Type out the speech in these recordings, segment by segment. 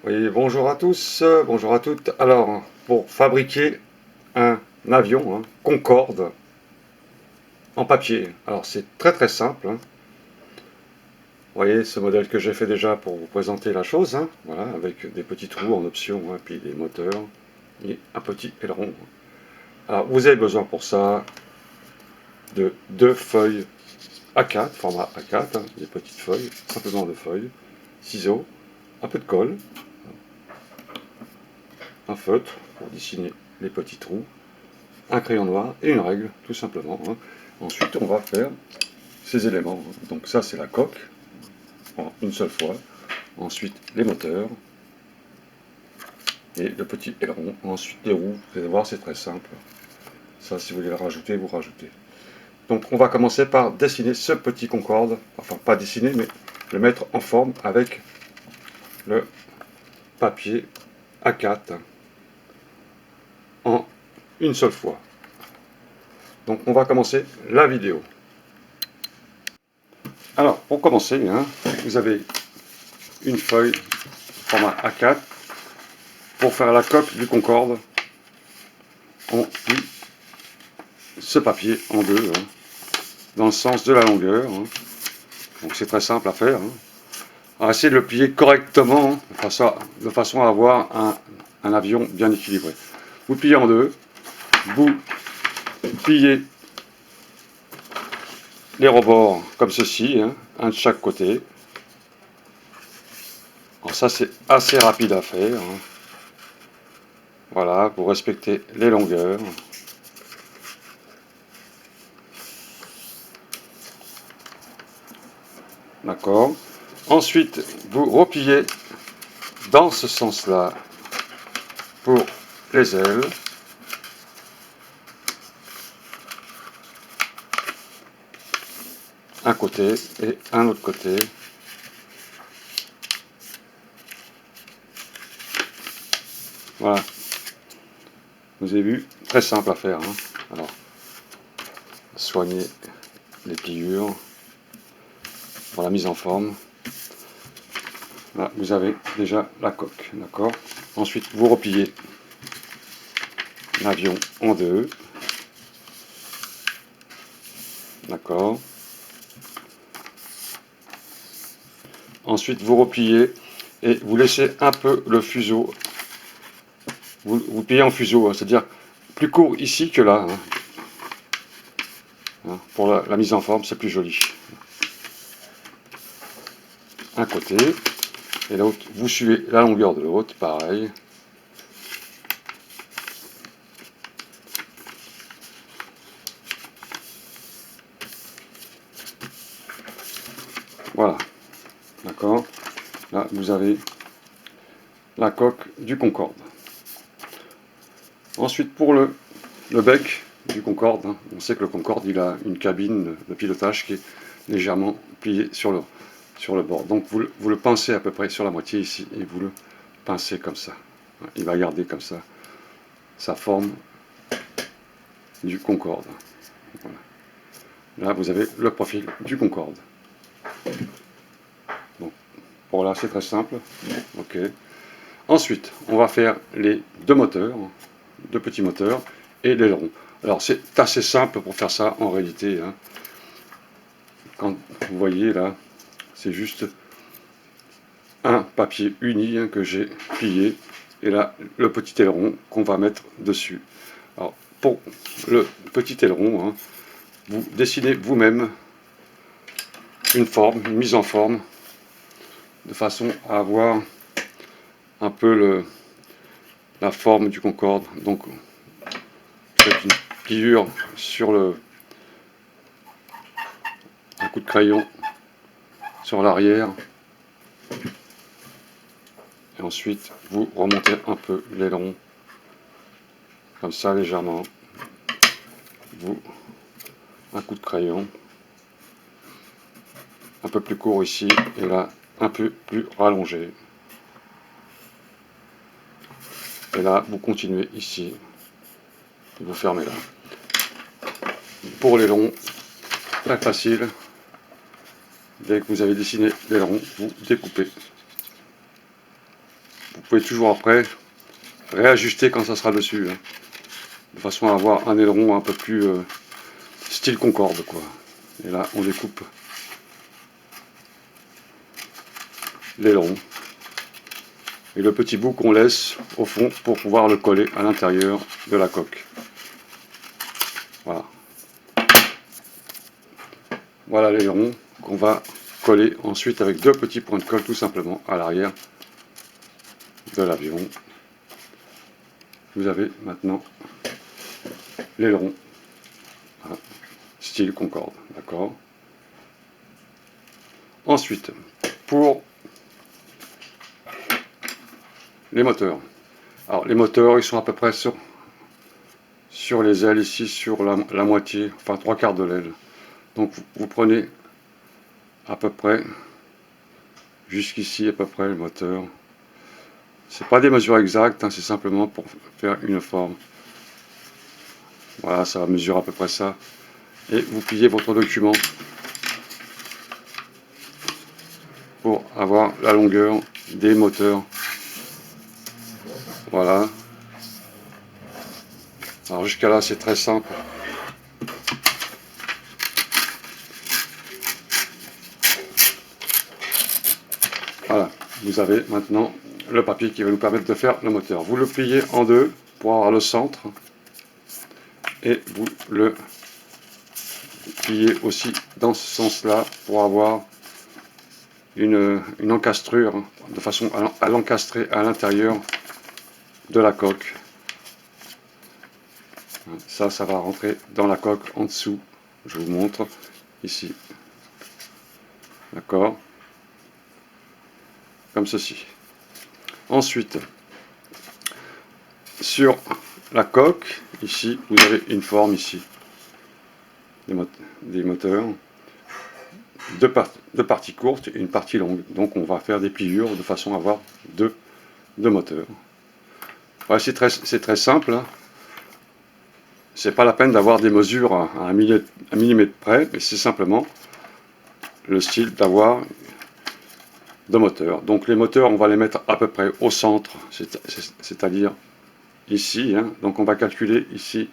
Oui, bonjour à tous, bonjour à toutes. Alors, pour fabriquer un avion Concorde en papier, alors c'est très simple. Vous voyez ce modèle que j'ai fait déjà pour vous présenter la chose, voilà, avec des petits trous en option, puis des moteurs et un petit aileron. Alors, vous avez besoin pour ça de deux feuilles A4, format A4, des petites feuilles, simplement de feuilles, ciseaux, un peu de colle, un feutre pour dessiner les petits trous, un crayon noir et une règle, tout simplement. Ensuite, on va faire ces éléments. Donc ça, c'est la coque, en une seule fois. Ensuite, les moteurs et le petit aileron. Ensuite, les roues. Vous allez voir, c'est très simple. Ça, si vous voulez le rajouter, vous rajoutez. Donc, on va commencer par dessiner ce petit Concorde. Enfin, pas dessiner, mais le mettre en forme avec le papier A4 en une seule fois. Donc, on va commencer la vidéo. Alors, pour commencer, vous avez une feuille format A4. Pour faire la coque du Concorde, on plie ce papier en deux, dans le sens de la longueur. Donc c'est très simple à faire. On va essayer de le plier correctement, de façon à avoir un avion bien équilibré. Vous pliez en deux, vous pliez les rebords comme ceci, un de chaque côté. Alors ça c'est assez rapide à faire. Voilà, pour respecter les longueurs. D'accord. Ensuite, vous repliez dans ce sens-là pour les ailes. Un côté et un autre côté. Voilà. Vous avez vu, très simple à faire. Alors, soignez les pliures pour la mise en forme. Là, vous avez déjà la coque, d'accord. Ensuite, vous repliez l'avion en deux, d'accord. Ensuite, vous repliez et vous laissez un peu le fuseau. Vous pliez en fuseau, c'est-à-dire plus court ici que là. Pour la mise en forme, c'est plus joli. Un côté et l'autre, vous suivez la longueur de l'autre, pareil. Voilà, d'accord. Là, vous avez la coque du Concorde. Ensuite, pour le bec du Concorde, on sait que le Concorde, il a une cabine de pilotage qui est légèrement pliée sur le bord. Donc, vous le pincez à peu près sur la moitié ici, et vous le pincez comme ça. Il va garder comme ça sa forme du Concorde. Voilà. Là, vous avez le profil du Concorde. Donc, pour là, c'est très simple. Ok. Ensuite, on va faire les deux moteurs, deux petits moteurs, et l'aileron. Alors, c'est assez simple pour faire ça en réalité. Quand vous voyez là, c'est juste un papier uni que j'ai plié, et là, le petit aileron qu'on va mettre dessus. Alors, pour le petit aileron, vous dessinez vous-même une forme, une mise en forme, de façon à avoir un peu la forme du Concorde. Donc, faites une pliure sur un coup de crayon sur l'arrière. Et ensuite, vous remontez un peu l'aileron, comme ça légèrement. Un coup de crayon, un peu plus court ici, et là, un peu plus rallongé. Et là, vous continuez ici, et vous fermez là. Pour l'aileron, très facile. Dès que vous avez dessiné l'aileron, vous découpez. vous pouvez toujours après réajuster quand ça sera dessus, hein, de façon à avoir un aileron un peu plus style Concorde, quoi. Et là, on découpe l'aileron et le petit bout qu'on laisse au fond pour pouvoir le coller à l'intérieur de la coque. Voilà. Voilà l'aileron qu'on va coller ensuite avec deux petits points de colle tout simplement à l'arrière de l'avion. Vous avez maintenant l'aileron, voilà, style Concorde, d'accord. Ensuite, pour les moteurs. Alors les moteurs, ils sont à peu près sur les ailes ici, sur la moitié, enfin 3/4 de l'aile. Donc vous prenez à peu près jusqu'ici à peu près le moteur. C'est pas des mesures exactes, hein, c'est simplement pour faire une forme. Voilà, ça va mesurer à peu près ça. Et vous pliez votre document pour avoir la longueur des moteurs. Voilà. Alors jusqu'à là, c'est très simple. Voilà, vous avez maintenant le papier qui va nous permettre de faire le moteur. Vous le pliez en deux pour avoir le centre. Et vous le pliez aussi dans ce sens-là pour avoir une encastrure, de façon à l'encastrer à l'intérieur de la coque. Ça va rentrer dans la coque en dessous. Je vous montre ici. D'accord? Comme ceci. Ensuite, sur la coque, ici, vous avez une forme ici. Des moteurs. Deux parties courtes et une partie longue. Donc on va faire des pliures de façon à avoir deux moteurs. Ouais, c'est très simple. Hein. C'est pas la peine d'avoir des mesures à un millimètre près, mais c'est simplement le style d'avoir deux moteurs. Donc les moteurs, on va les mettre à peu près au centre, c'est-à-dire ici. Hein. Donc on va calculer ici,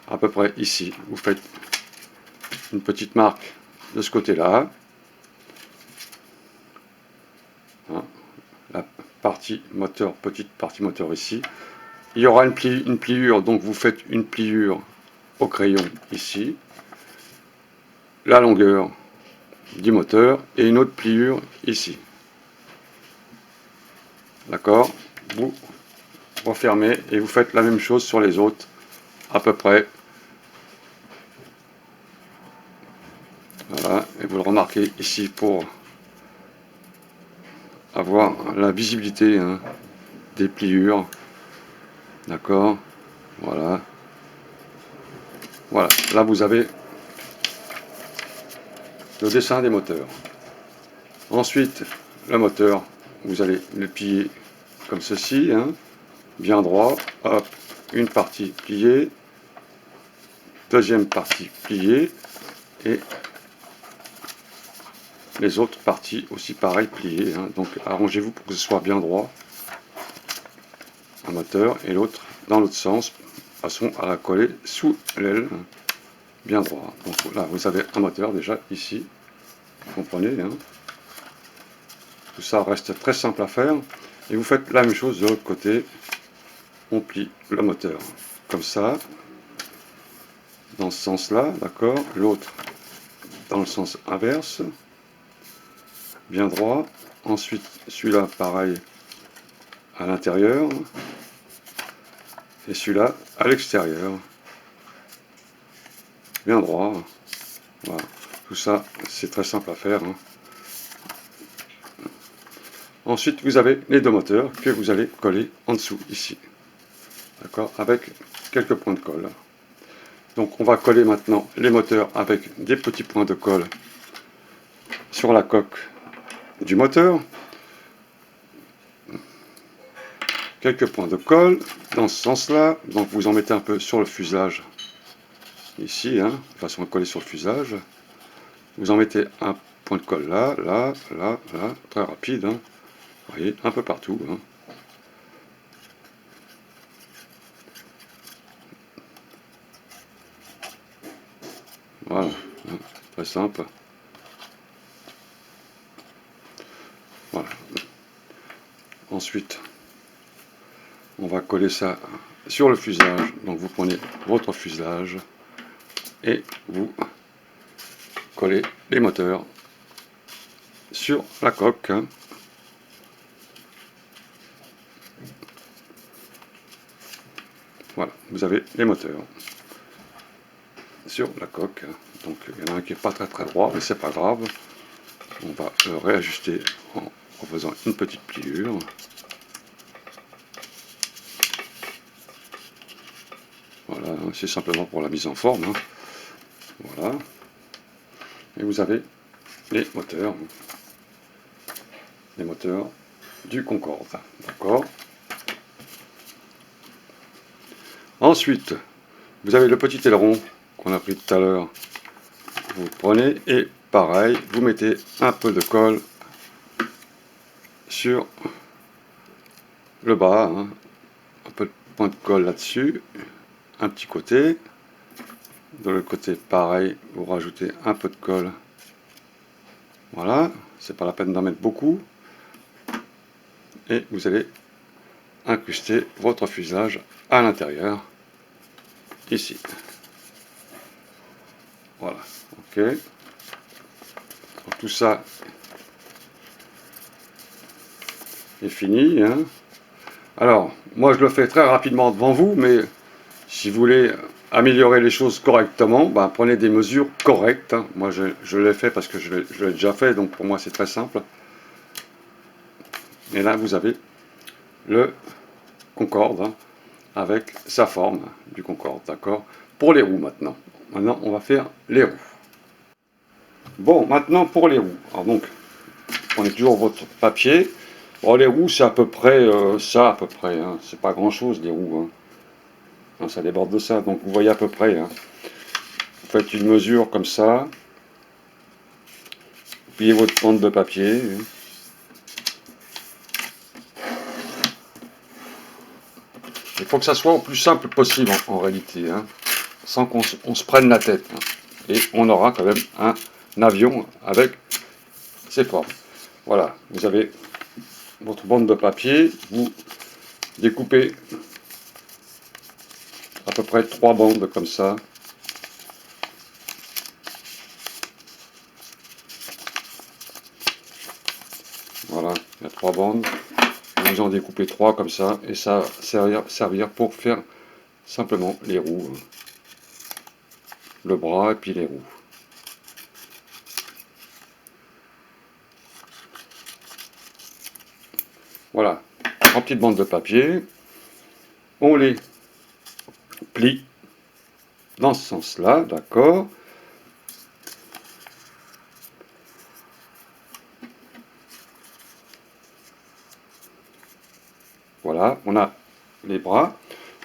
à peu près ici. Vous faites une petite marque de ce côté-là. Hein. La partie moteur, petite partie moteur ici. Il y aura une pliure, donc vous faites une pliure au crayon ici. La longueur du moteur et une autre pliure ici. D'accord? Vous refermez et vous faites la même chose sur les autres, à peu près. Voilà, et vous le remarquez ici pour avoir la visibilité, hein, des pliures. D'accord? Voilà. Voilà, là vous avez le dessin des moteurs. Ensuite, le moteur, vous allez le plier comme ceci, hein, bien droit. Hop, une partie pliée, deuxième partie pliée, et les autres parties aussi pareil pliées. Hein. Donc arrangez-vous pour que ce soit bien droit, un moteur, et l'autre dans l'autre sens, de façon à la coller sous l'aile, hein, bien droit. Donc là, vous avez un moteur déjà ici, vous comprenez, hein. Tout ça reste très simple à faire. Et vous faites la même chose de l'autre côté. On plie le moteur comme ça, dans ce sens-là, d'accord. L'autre dans le sens inverse, bien droit. Ensuite, celui-là, pareil, à l'intérieur. Et celui-là, à l'extérieur. Bien droit. Voilà. Tout ça, c'est très simple à faire, hein. Ensuite, vous avez les deux moteurs que vous allez coller en dessous, ici. D'accord, avec quelques points de colle. Donc, on va coller maintenant les moteurs avec des petits points de colle sur la coque du moteur. Quelques points de colle dans ce sens-là. Donc, vous en mettez un peu sur le fuselage, ici, hein, de façon à coller sur le fuselage. Vous en mettez un point de colle là, là, là, là, très rapide, hein. Vous voyez, un peu partout. Hein. Voilà, hein, très simple. Voilà. Ensuite, on va coller ça sur le fuselage. Donc vous prenez votre fuselage et vous collez les moteurs sur la coque. Voilà, vous avez les moteurs sur la coque. Donc il y en a un qui n'est pas très droit, mais c'est pas grave. On va le réajuster en faisant une petite pliure. Voilà, c'est simplement pour la mise en forme. Hein. Voilà. Et vous avez les moteurs du Concorde. D'accord. Ensuite, vous avez le petit aileron qu'on a pris tout à l'heure. Vous prenez et pareil, vous mettez un peu de colle sur le bas, hein. Un peu de point de colle là-dessus, un petit côté. De l'autre côté, pareil, vous rajoutez un peu de colle. Voilà, c'est pas la peine d'en mettre beaucoup. Et vous allez incruster votre fuselage à l'intérieur, ici. Voilà, ok. Donc, tout ça est fini. Hein. Alors, moi je le fais très rapidement devant vous, mais si vous voulez améliorer les choses correctement, ben, prenez des mesures correctes. Hein. Moi je l'ai fait parce que je l'ai déjà fait, donc pour moi c'est très simple. Et là vous avez le Concorde hein, avec sa forme du Concorde, d'accord. Pour les roues maintenant. Maintenant on va faire les roues. Bon, maintenant pour les roues. Alors donc, prenez toujours votre papier. Bon, les roues c'est à peu près ça à peu près. Hein. C'est pas grand chose les roues. Hein. Non, ça déborde de ça, donc vous voyez à peu près. Hein. Vous faites une mesure comme ça. Pliez votre bande de papier. Il faut que ça soit au plus simple possible en réalité, hein, sans qu'on se prenne la tête. Hein. Et on aura quand même un avion avec ses formes. Voilà, vous avez votre bande de papier, vous découpez à peu près 3 bandes comme ça. Voilà, il y a 3 bandes. Vous en découpez 3 comme ça, et ça va servir pour faire simplement les roues. Le bras et puis les roues. Voilà, 3 petites bandes de papier. On les plie dans ce sens-là, d'accord. Voilà, on a les bras.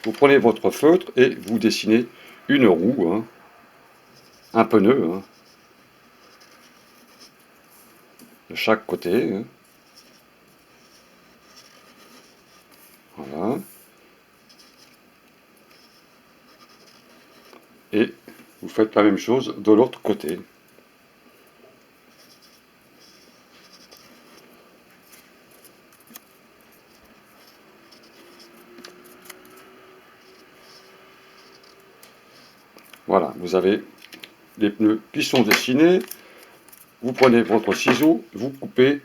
Vous prenez votre feutre et vous dessinez une roue, hein, un pneu, hein, de chaque côté. Hein. Voilà. Et vous faites la même chose de l'autre côté. Voilà, vous avez les pneus qui sont dessinés. Vous prenez votre ciseau, vous coupez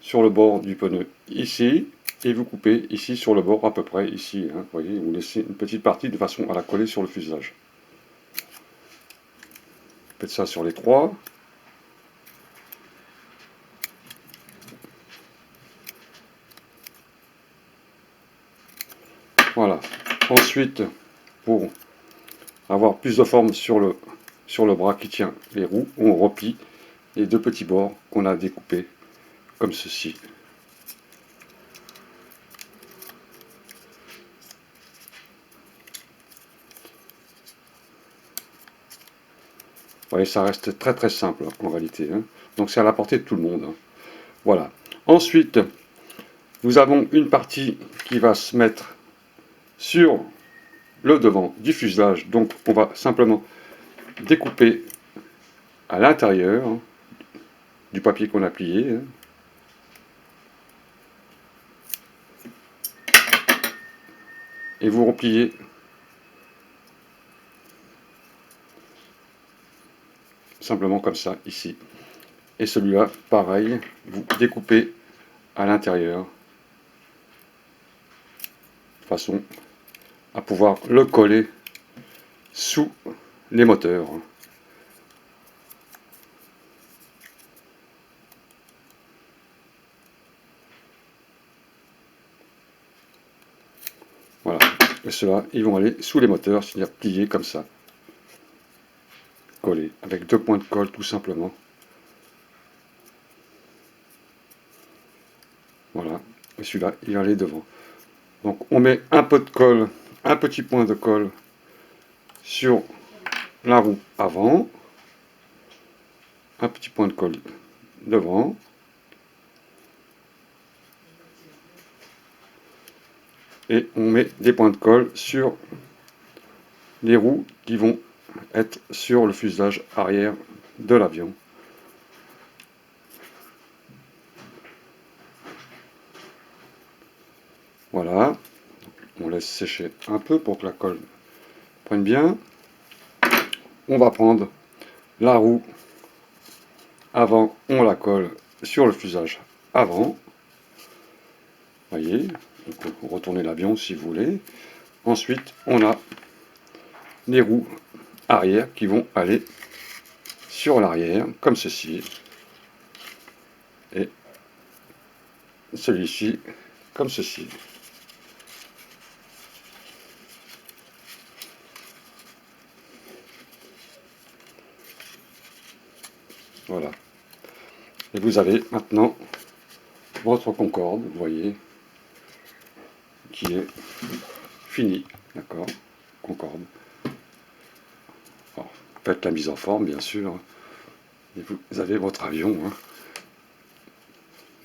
sur le bord du pneu ici, et vous coupez ici sur le bord à peu près ici. Hein, vous voyez, vous laissez une petite partie de façon à la coller sur le fuselage. Faites ça sur les 3. Voilà. Ensuite, pour avoir plus de forme sur le bras qui tient les roues, on replie les 2 petits bords qu'on a découpés comme ceci. Vous voyez, ça reste très simple en réalité. Hein. Donc c'est à la portée de tout le monde. Hein. Voilà. Ensuite, nous avons une partie qui va se mettre sur le devant du fuselage. Donc on va simplement découper à l'intérieur du papier qu'on a plié. Et vous repliez simplement comme ça ici. Et celui-là, pareil, vous découpez à l'intérieur de façon à pouvoir le coller sous les moteurs. Voilà. Et ceux-là, ils vont aller sous les moteurs, c'est-à-dire pliés comme ça. Collés, avec 2 points de colle tout simplement. Voilà. Et celui-là, il va aller devant. Donc on met un peu de colle, un petit point de colle sur la roue avant. Un petit point de colle devant. Et on met des points de colle sur les roues qui vont être sur le fuselage arrière de l'avion. Voilà, on laisse sécher un peu pour que la colle prenne bien. On va prendre la roue avant, on la colle sur le fuselage avant. Voyez, on peut retourner l'avion si vous voulez. Ensuite, on a les roues arrière qui vont aller sur l'arrière, comme ceci. Et celui-ci, comme ceci. Voilà. Et vous avez maintenant votre Concorde, vous voyez, qui est fini. D'accord, Concorde. Alors, faites la mise en forme, bien sûr. Et vous avez votre avion.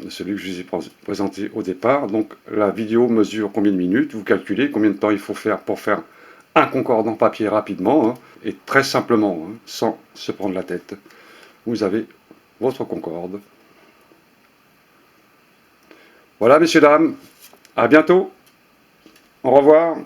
Celui que je vous ai présenté au départ. Donc la vidéo mesure combien de minutes, vous calculez combien de temps il faut faire pour faire un Concorde en papier rapidement, et très simplement, sans se prendre la tête. Vous avez votre Concorde. Voilà, messieurs, dames, à bientôt, au revoir.